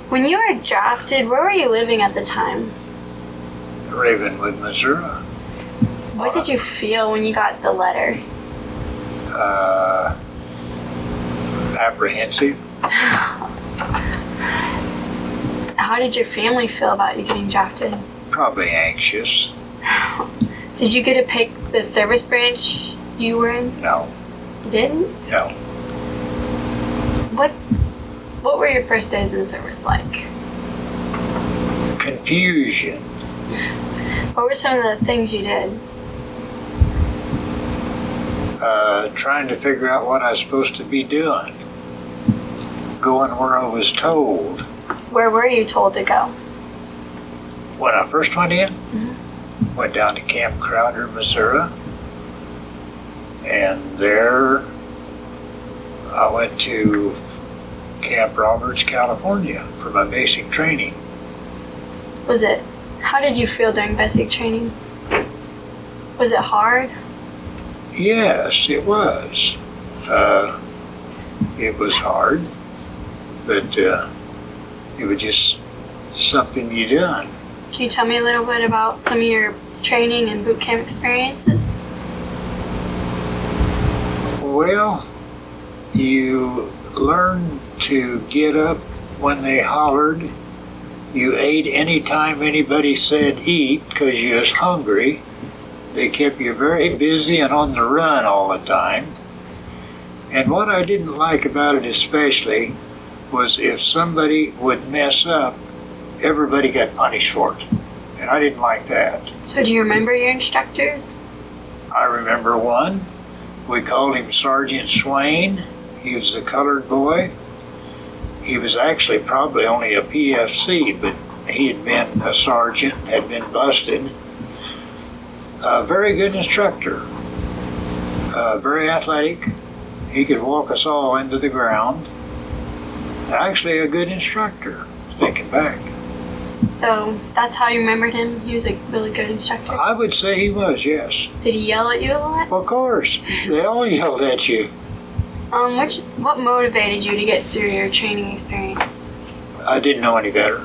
When you were drafted, where were you living at the time? Ravenwood, Missouri. What did you feel when you got the letter? Apprehensive. How did your family feel about you getting drafted? Probably anxious. Did you get to pick the service branch you were in? No. You didn't? No. What were your first days in service like? Confusion. What were some of the things you did? Trying to figure out what I was supposed to be doing. Going where I was told. Where were you told to go? When I first went in, Mm-hmm. went down to Camp Crowder, Missouri. And there I went to Camp Roberts, California for my basic training. How did you feel during basic training? Was it hard? Yes, it was. It was hard, but it was just something you done. Can you tell me a little bit about some of your training and boot camp experiences? Well, you learn to get up when they hollered. You ate any time anybody said eat because you was hungry. They kept you very busy and on the run all the time. And what I didn't like about it especially was if somebody would mess up, everybody got punished for it. And I didn't like that. So do you remember your instructors? I remember one. We called him Sergeant Swain. He was the colored boy. He was actually probably only a PFC, but he had been a sergeant, had been busted. A very good instructor, very athletic. He could walk us all into the ground. Actually a good instructor, thinking back. So that's how you remembered him? He was a really good instructor? I would say he was, yes. Did he yell at you a lot? Of course, they all yelled at you. What motivated you to get through your training experience? I didn't know any better.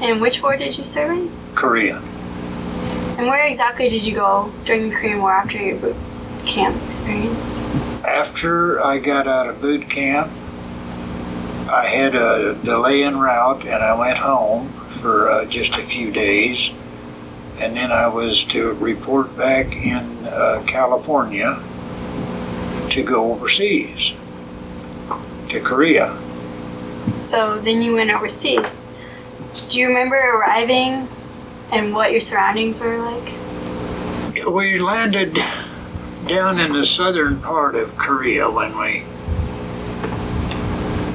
And which war did you serve in? Korea. And where exactly did you go during the Korean War after your boot camp experience? After I got out of boot camp, I had a delay en route and I went home for just a few days. And then I was to report back in California to go overseas, to Korea. So then you went overseas. Do you remember arriving and what your surroundings were like? We landed down in the southern part of Korea when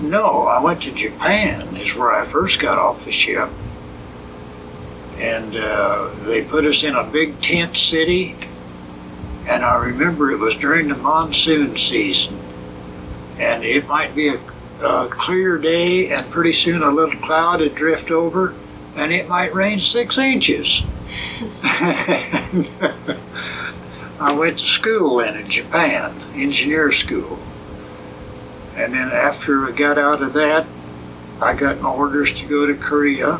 No, I went to Japan, is where I first got off the ship. And they put us in a big tent city. And I remember it was during the monsoon season. And it might be a clear day and pretty soon a little cloud would drift over and it might rain 6 inches. I went to school in Japan, engineer school. And then after I got out of that, I got my orders to go to Korea.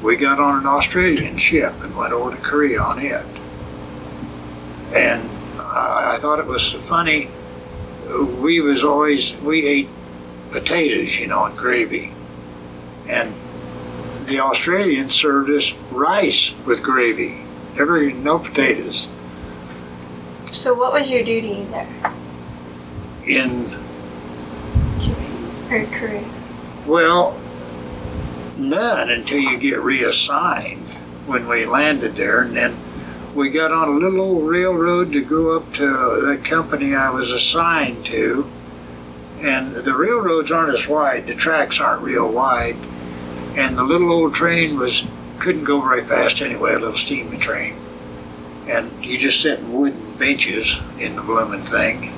We got on an Australian ship and went over to Korea on it. And I thought it was so funny. We ate potatoes, and gravy. And the Australians served us rice with gravy. No potatoes. So what was your duty there? In Japan or Korea? Well, none until you get reassigned when we landed there. And then we got on a little old railroad to go up to the company I was assigned to. And the railroads aren't as wide, the tracks aren't real wide. And the little old train couldn't go very fast anyway, a little steam train. And you just sit in wooden benches in the blooming thing.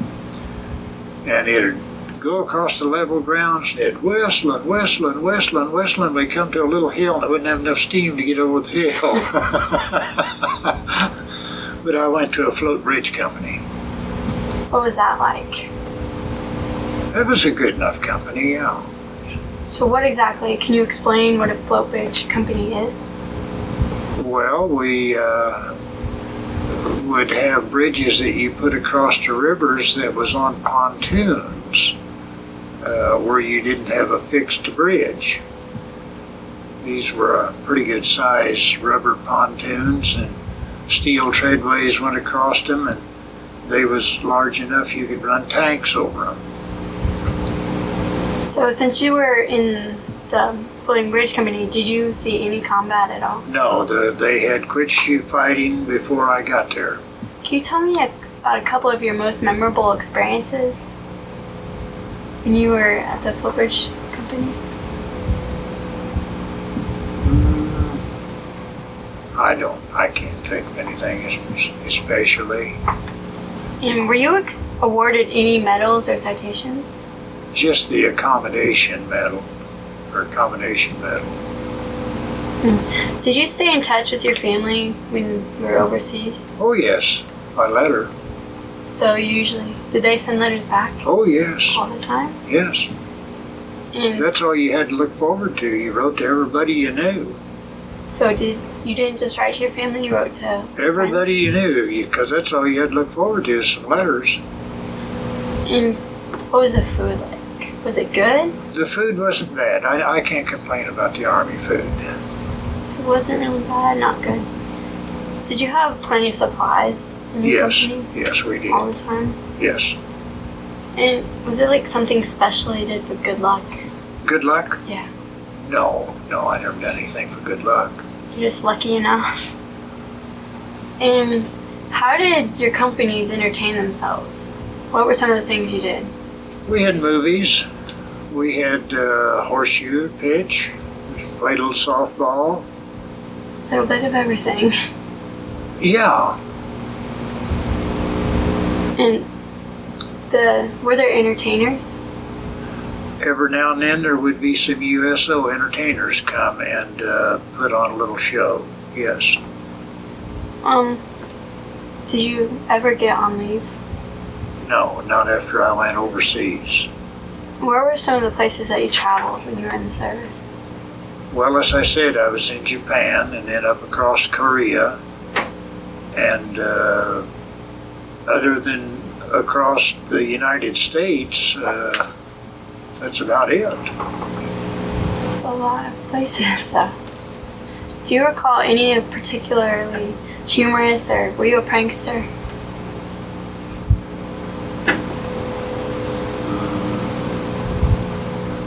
And it'd go across the level grounds, it'd whistle and whistle and whistle and whistle, and we'd come to a little hill and it wouldn't have enough steam to get over the hill. But I went to a float bridge company. What was that like? It was a good enough company, yeah. So what exactly, can you explain what a float bridge company is? Well, we would have bridges that you put across the rivers that was on pontoons, where you didn't have a fixed bridge. These were pretty good size rubber pontoons, and steel treadways went across them, and they was large enough you could run tanks over them. So since you were in the floating bridge company, did you see any combat at all? No, they had quit shoot fighting before I got there. Can you tell me about a couple of your most memorable experiences when you were at the float bridge company? I can't think of anything especially. And were you awarded any medals or citations? Just the accommodation medal. Did you stay in touch with your family when you were overseas? Oh yes, by letter. So usually, did they send letters back Oh yes, all the time? yes. And That's all you had to look forward to. You wrote to everybody you knew. so you didn't just write to your family, you wrote to Everybody you knew, because that's all you had to look forward to is some letters. And what was the food like? Was it good? The food wasn't bad. I can't complain about the Army food. So it wasn't really bad, not good. Did you have plenty of supplies in your Yes, company yes we did. all the time? Yes. And was it like something special you did for good luck? Good luck? Yeah. No, I never done anything for good luck. You're just lucky enough. And how did your companies entertain themselves? What were some of the things you did? We had movies. We had horseshoe pitch. Played a little softball. A little bit of everything. Yeah. And were there entertainers? Every now and then there would be some USO entertainers come and put on a little show. Yes. Did you ever get on leave? No, not after I went overseas. Where were some of the places that you traveled when you were in the service? Well, as I said, I was in Japan and then up across Korea. And other than across the United States, that's about it. It's a lot of places, though. Do you recall any of particularly humorous, or were you a prankster?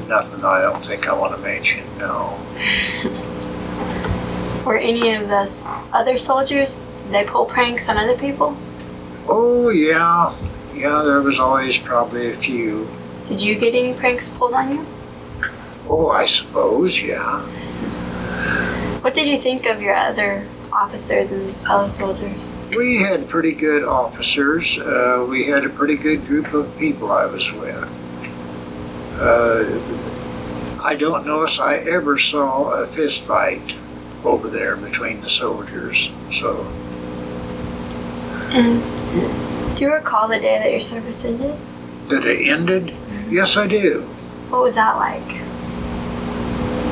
Nothing I don't think I want to mention, no. Were any of the other soldiers, did they pull pranks on other people? Oh, yeah. Yeah, there was always probably a few. Did you get any pranks pulled on you? Oh, I suppose, yeah. What did you think of your other officers and fellow soldiers? We had pretty good officers. We had a pretty good group of people I was with. I don't know if I ever saw a fist fight over there between the soldiers, so. And do you recall the day that your service ended? That it ended? Yes, I do. What was that like?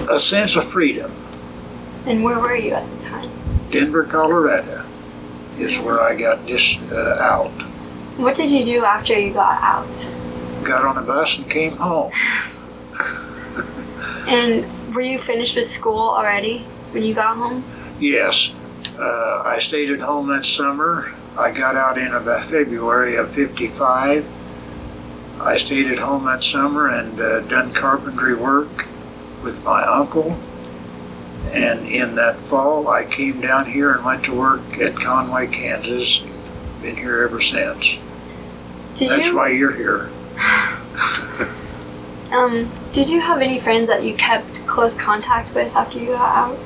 A sense of freedom. And where were you at the time? Denver, Colorado is where I got out. What did you do after you got out? Got on a bus and came home. And were you finished with school already when you got home? Yes. I stayed at home that summer. I got out in about February of '55. I stayed at home that summer and done carpentry work with my uncle. And in that fall, I came down here and went to work at Conway, Kansas. Been here ever since. That's why you're here. Did you have any friends that you kept close contact with after you got out?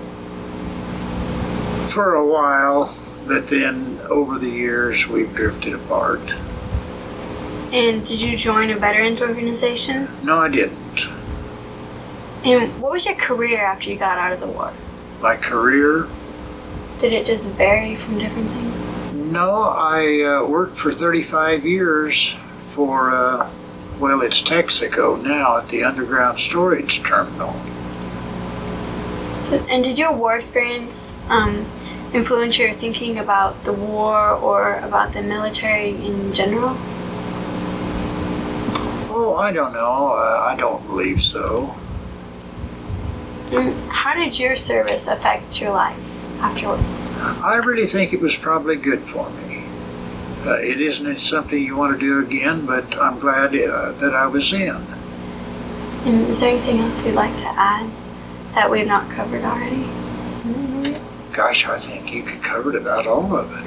For a while, but then over the years we've drifted apart. And did you join a veterans organization? No, I didn't. And what was your career after you got out of the war? My career? Did it just vary from different things? No, I worked for 35 years for well, it's Texaco now at the underground storage terminal. So, and did your war experience influence your thinking about the war or about the military in general? Oh, I don't know. I don't believe so. And how did your service affect your life afterwards? I really think it was probably good for me. It isn't something you want to do again, but I'm glad that I was in. And is there anything else you'd like to add that we've not covered already? Gosh, I think you could cover about all of it.